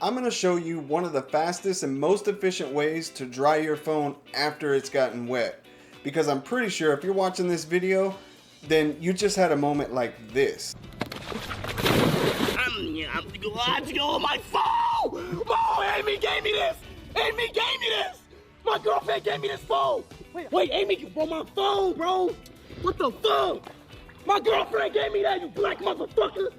I'm going to show you one of the fastest and most efficient ways to dry your phone after it's gotten wet. Because I'm pretty sure if you're watching this video, then you just had a moment like this. I'm to go on my phone! Oh, Amy gave me this! Amy gave me this! My girlfriend gave me this phone! Wait, Amy, you broke my phone, bro! What the fuck? My girlfriend gave me that, you black motherfucker!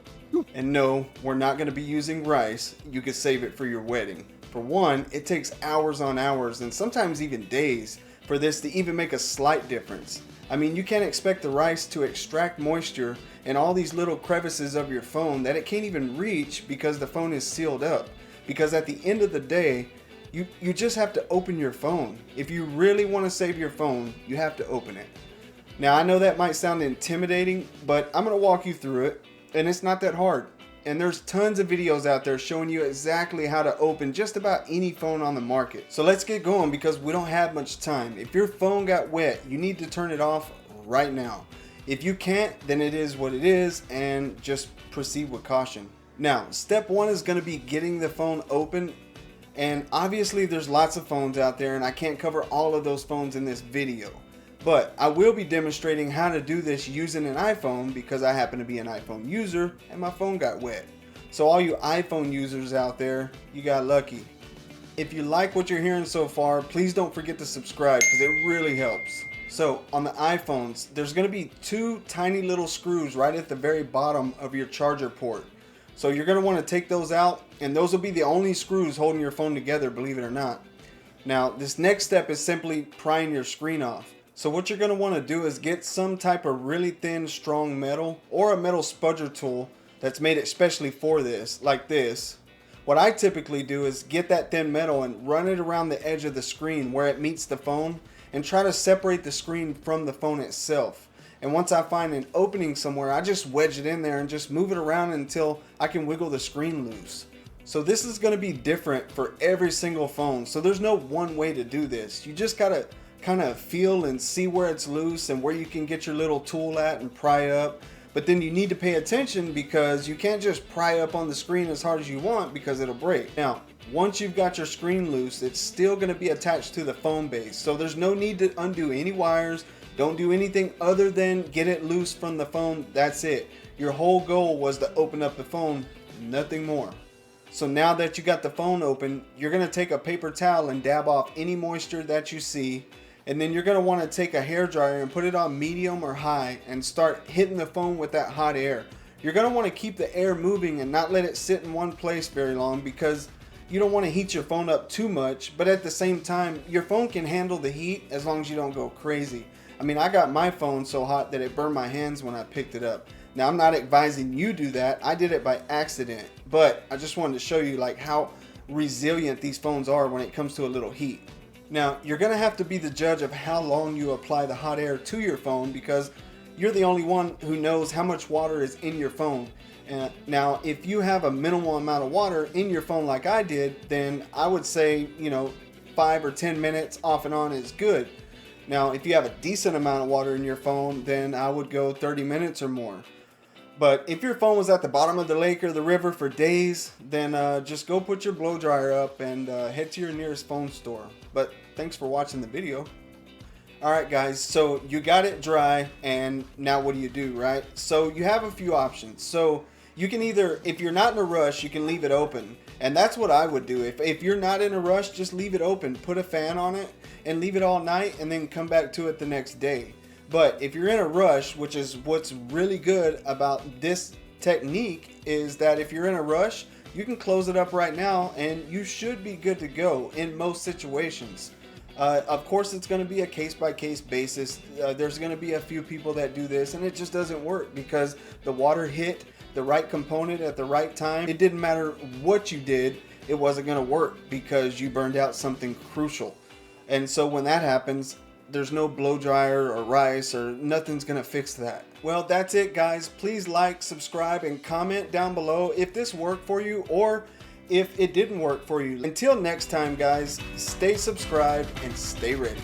And no, we're not going to be using rice. You could save it for your wedding. For one, it takes hours on hours and sometimes even days for this to even make a slight difference. I mean, you can't expect the rice to extract moisture in all these little crevices of your phone that it can't even reach because the phone is sealed up. Because at the end of the day, you just have to open your phone. If you really want to save your phone, you have to open it. Now, I know that might sound intimidating, but I'm going to walk you through it. And it's not that hard. And there's tons of videos out there showing you exactly how to open just about any phone on the market. So let's get going because we don't have much time. If your phone got wet, you need to turn it off right now. If you can't, then it is what it is and just proceed with caution. Now, step one is going to be getting the phone open. And obviously there's lots of phones out there and I can't cover all of those phones in this video. But I will be demonstrating how to do this using an iPhone because I happen to be an iPhone user and my phone got wet. So all you iPhone users out there, you got lucky. If you like what you're hearing so far, please don't forget to subscribe because it really helps. So on the iPhones, there's going to be two tiny little screws right at the very bottom of your charger port. So you're going to want to take those out and those will be the only screws holding your phone together, believe it or not. Now this next step is simply prying your screen off. So what you're going to want to do is get some type of really thin, strong metal or a metal spudger tool that's made especially for this, like this. What I typically do is get that thin metal and run it around the edge of the screen where it meets the phone and try to separate the screen from the phone itself. And once I find an opening somewhere, I just wedge it in there and just move it around until I can wiggle the screen loose. So this is going to be different for every single phone. So there's no one way to do this. You just got to kind of feel and see where it's loose and where you can get your little tool at and pry up. But then you need to pay attention because you can't just pry up on the screen as hard as you want because it'll break. Now, once you've got your screen loose, it's still going to be attached to the phone base. So there's no need to undo any wires. Don't do anything other than get it loose from the phone. That's it. Your whole goal was to open up the phone, nothing more. So now that you got the phone open, you're going to take a paper towel and dab off any moisture that you see. And then you're going to want to take a hairdryer and put it on medium or high and start hitting the phone with that hot air. You're going to want to keep the air moving and not let it sit in one place very long because you don't want to heat your phone up too much. But at the same time, your phone can handle the heat as long as you don't go crazy. I mean, I got my phone so hot that it burned my hands when I picked it up. Now, I'm not advising you do that. I did it by accident. But I just wanted to show you like how resilient these phones are when it comes to a little heat. Now, you're going to have to be the judge of how long you apply the hot air to your phone because you're the only one who knows how much water is in your phone. Now, if you have a minimal amount of water in your phone like I did, then I would say, 5 or 10 minutes off and on is good. Now, if you have a decent amount of water in your phone, then I would go 30 minutes or more. But if your phone was at the bottom of the lake or the river for days, then just go put your blow dryer up and head to your nearest phone store. But thanks for watching the video. Alright guys, so you got it dry and now what do you do, right? So you have a few options. So you can either, if you're not in a rush, you can leave it open. And that's what I would do. If you're not in a rush, just leave it open. Put a fan on it and leave it all night and then come back to it the next day. But if you're in a rush, which is what's really good about this technique, is that if you're in a rush, you can close it up right now and you should be good to go in most situations. Of course, it's going to be a case-by-case basis. There's going to be a few people that do this and it just doesn't work because the water hit the right component at the right time. It didn't matter what you did, it wasn't going to work because you burned out something crucial. And so when that happens, there's no blow dryer or rice or nothing's gonna fix that. Well, that's it guys. Please like, subscribe, and comment down below if this worked for you or if it didn't work for you. Until next time guys, stay subscribed and stay ready.